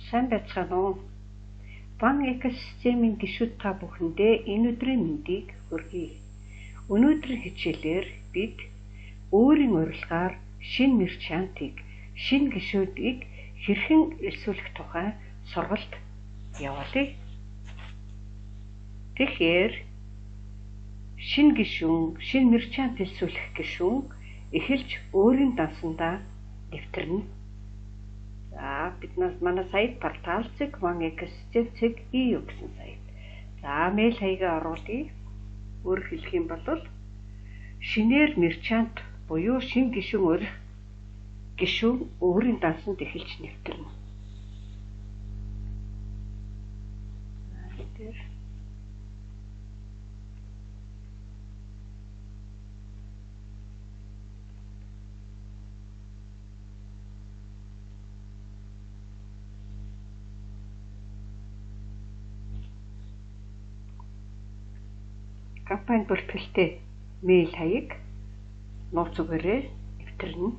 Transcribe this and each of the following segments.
Сайн байцгаана уу? Ван экосистемийн гишүүд та бүхэндээ энэ өдрийн мэндийг хүргэе. Өнөөдрийн хичээлээр бид өөрийн урилгаар шинэ мерчантыг, шинэ гишүүдийг хэрхэн элсүүлэх тухай сургалт явуулъя. Тэгэхээр шинэ гишүүн, шинэ мерчант элсүүлэх гишүүн эхэлж өөрийн дансандаа нэвтэрнэ. Бид манай саяд порталцэг Ван экосистем.eu гэсэн саяд. Мэйл хаягаа оруулъя. Өөрөөр хэлэх юм бол шинээр мерчант буюу шинэ гишүүн өөрийн дансанд эхэлж нэвтэрнэ. Кампани бүртгэлтэй мэйл хаяг нууц үгээрээ нэвтэрнэ.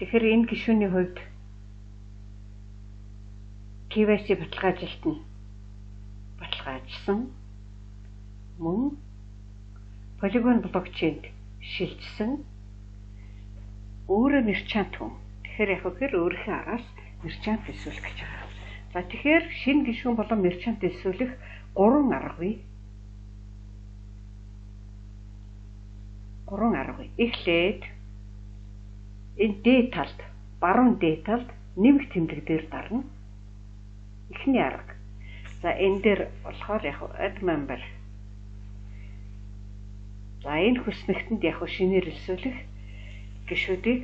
Тэгэхээр энэ гишүүний хувьд KYC баталгаажилт нь баталгаажсан. Мөн Polygon блокчейнд шилжсэн. Өөрөө мерчант хүн. Тэгэхээр өөрийнхөө араас мерчант элсүүлэх гэж байгаа. Тэгэхээр шинэ гишүүн болон мерчант элсүүлэх 3 арга бий. Эхлээд энэ баруун дээд талд нэмэх тэмдэг дээр дарна. Эхний арга. Энэ дээр болохоор add member. Энэ хүснэгтэнд шинээр элсүүлэх гишүүдийг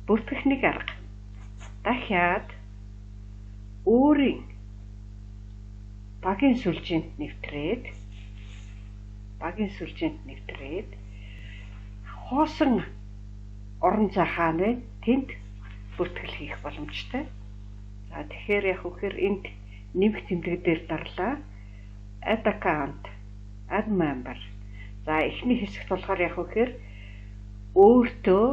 бүртгэх нэг арга. Дахиад өөрийн багийн сүлжээнд нэвтрээд хоосон орон зай хаана тэнд бүртгэл хийх боломжтой. Тэгэхээр энд нэмэх тэмдэг дээр дарлаа. Add account, add member. Эхний хэсэгт болохоор өөртөө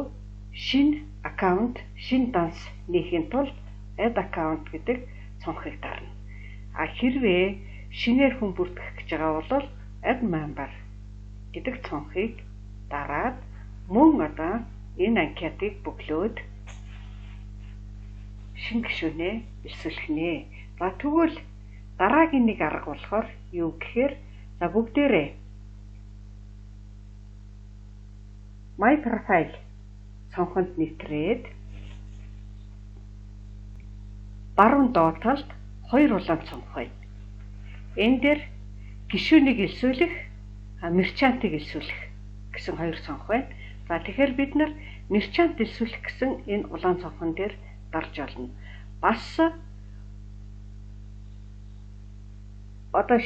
шинэ аккаунт, шинэ данс нээхийн тулд add account гэдэг цонхыг дарна. Хэрвээ шинээр хүн бүртгэх гэж байгаа бол add member гэдэг цонхыг дараад мөн энэ анкетыг бөглөөд шинэ гишүүнээ элсүүлэх нэ. Тэгвэл дараагийн нэг арга болохоор юу гэхээр бүгдээрээ My profile цонхонд нэвтрээд баруун доод талд 2 улаан цонх байна. Энэ дээр гишүүнийг элсүүлэх, мерчантыг элсүүлэх гэсэн 2 цонх байна. Тэгэхээр бид нар мерчант элсүүлэх гэсэн энэ улаан цонхон дээр дарж олно. Бас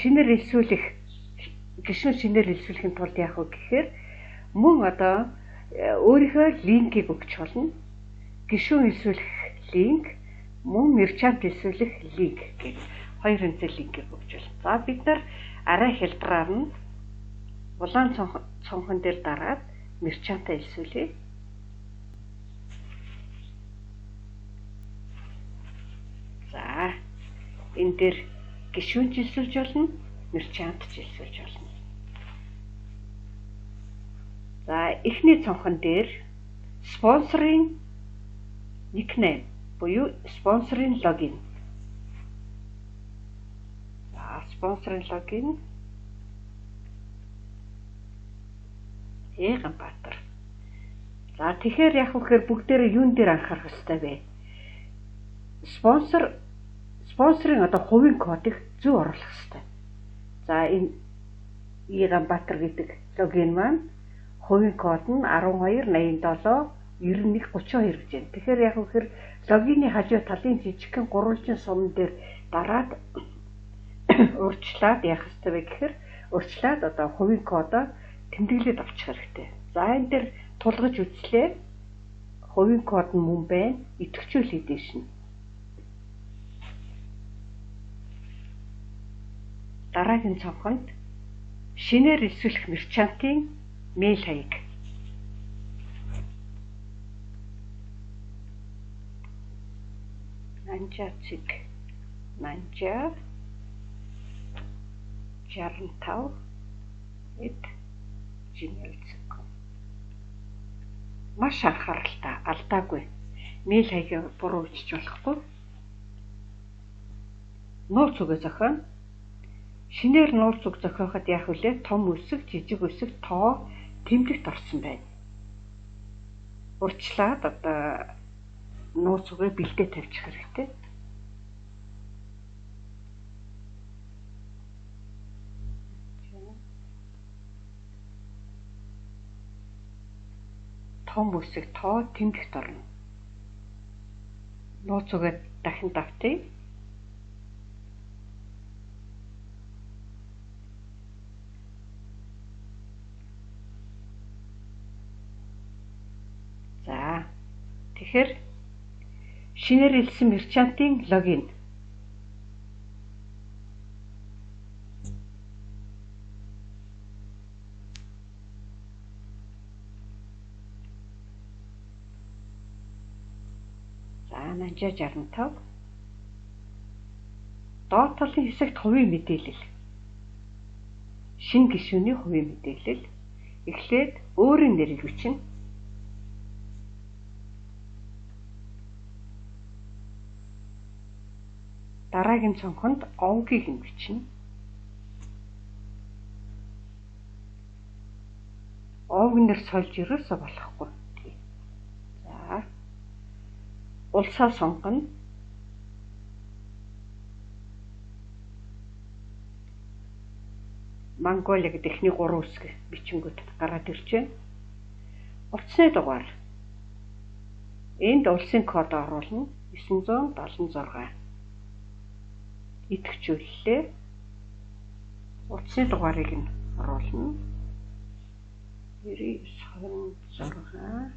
шинээр элсүүлэх гишүүн шинээр элсүүлэхийн тулд яах вэ гэхээр мөн өөрийнхөө линкийг өгч болно. Гишүүн элсүүлэх линк, мөн мерчант элсүүлэх линк гэх 2 хэмжээ линкийг өгч болно. Бид нар арай хялбараар нь улаан цонхон дээр дараад мерчантаа элсүүлье. Энэ дээр гишүүн элсүүлж болно, мерчант элсүүлж болно. Эхний цонхон дээр спонсорын никнейм буюу спонсорын логин. Спонсорын логин Ганбаатар. Тэгэхээр бүгдээрээ юун дээр анхаарах хэрэгтэй вэ? Спонсорын хувийн кодыг зөв оруулах хэрэгтэй. Энэ Ганбаатар гэдэг логин маань хувийн код нь 1287 9132 гэж байна. Тэгэхээр логины хажуу талын жижигхэн гурвалжин сум дээр дараад урьдчилаад яах ёстой вэ гэхээр хувийн кодоо тэмдэглээд авчих хэрэгтэй. Энэ дээр тулгаж үзлээ. Хувийн код нь мөн байна. Идэвхжүүлээд дэшнэ. дараагийн цонхонд шинээр илсүүлэх мерчантын мэйл хаяг. nanja65@gmail.com маш анхааралтай алдаагүй мэйл хаягийг буруу бичиж болохгүй. Нууц үгээ зохионо. Шинээр нууц үг зохиоход яах вүлээ? Том үсэг, жижиг үсэг, тоо тэмдэгт орсон байна. Урьдчилаад одоо нууц үгээ бэлдээ тавьчих хэрэгтэй. Том үсэг, тоо тэмдэгт орно. Нууц үгээ дахин давтъя. Тэгэхээр шинээр илсэн мерчантын логин. nanja65. Доод талын хэсэгт хувийн мэдээлэл. Шинэ гишүүний хувийн мэдээлэл. Эхлээд өөрийн нэрийг бичнэ. Дараагийн цонхонд овгийг бичнэ. Овг нэр сольж ерөөсөө болохгүй. За. Улсаа сонгоно. Монголия гэдэг эхний 3 үсэг бичингүүд гараад ирж байна. Утасны дугаар. Энд улсын код оруулна. 976. Идэвхжүүллээ. Утасны дугаарыг нь оруулна. 9926.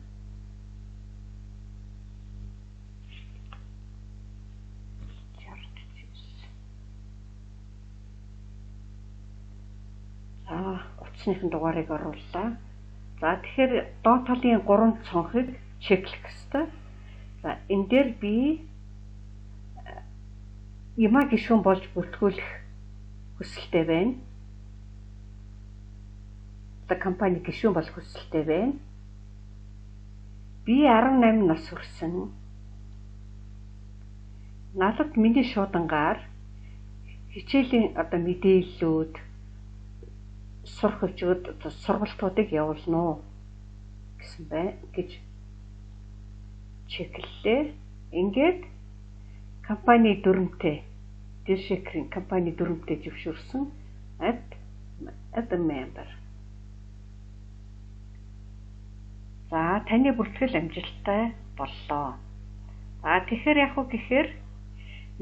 Утасныхын дугаарыг орууллаа. За тэгэхээр доод талын 3 цонхыг чеклэх ёстой. За энэ дээр би Има гишүүн болж бүртгүүлэх хүсэлтэй байна. За компани гишүүн болох хүсэлтэй байна. Би 18 нас хүрсэн. Надад миний шуудангаар хичээлийн одоо мэдээллүүд, сурах хөвчүүд, сургалтуудыг явуулна уу гэсэн бай гэж чеклэлээ. Ингээд компани дүрмтэй Дишекрийн компани дүрмтэй зөвшөөрсөн add member. За таны бүртгэл амжилттай боллоо. За тэгэхээр яг уу гэхээр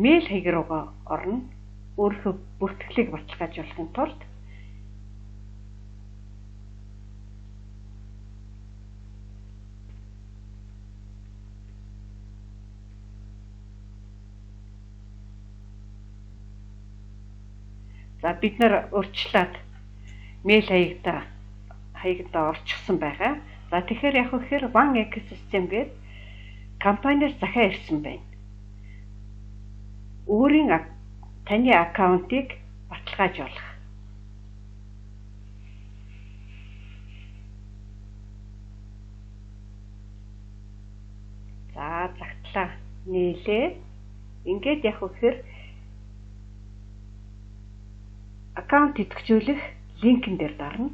мэйл хаяг руугаа орно. Өөрийнхөө бүртгэлийг баталгаажуулахын тулд за бид нэр урьдчилаад мэйл хаягдаа орчихсон байгаа. За тэгэхээр яг үхээр One Ecosystem гээд компаниас захиа ирсэн байна. Өөрийн таны аккаунтыг баталгаажуулах. За загтлаа нийлээ. Ингээд яг үхээр аккаунт идэвхжүүлэх линкэн дээр дарна.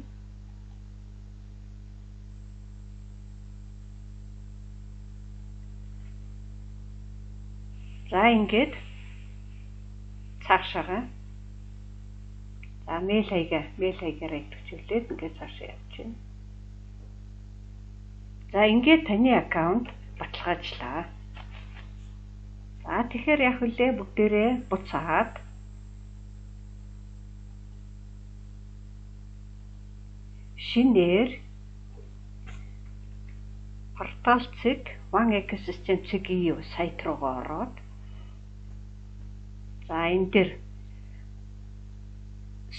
За ингээд цаашаага. За мэйл хаягаар идэвхжүүлээд ингээд цаашаа явж байна. За ингээд таны аккаунт баталгаажлаа. За тэгэхээр яг үлээ бүгдээрээ буцаад шинээр портал цэг One Ecosystem цэгийн сайт руугаа ороод за энэ дээр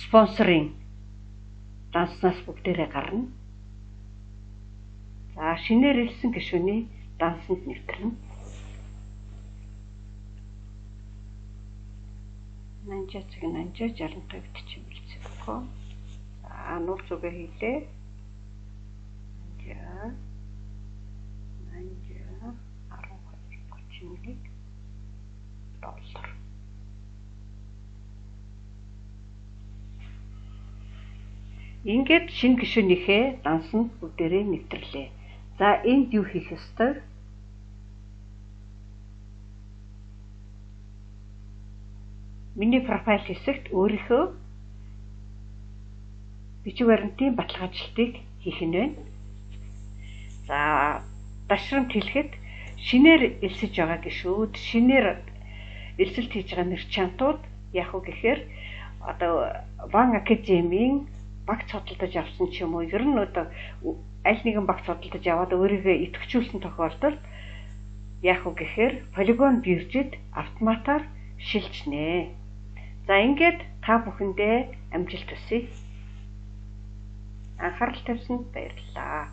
спонсорын данснаас бүгдээрээ гарна. За шинээр илсэн гишүүний дансанд нэвтрэнэ. Нанжа 65 бичимэлцэхгүй. За нууц үгээ хийлээ. Нанжа 12.31 доллар. Ингээд шинэ гишүүнийхээ дансанд бүгдээрээ нэвтрлээ. За энд юу хийх ёстой? Миний профайл хэсэгт өөрийнхөө бичиг баримтын баталгаажлалтыг хийх нь байна. За дашрамт хэлэхэд шинээр элсэж байгаа гишүүд, шинээр элсэлт хийж байгаа нэр чантууд яг уу гэхээр одоо Ван Академийн багц судалдаж авсан ч юм уу, ер нь одоо аль нэгэн багц судалдаж аваад өөрийгөө идэвхжүүлсэн тохиолдолд яг уу гэхээр Polygon биржид автоматар шилжнэ. За ингээд та бүхэндээ амжилт хүсье. Анхаарал тавьсанд баярлалаа.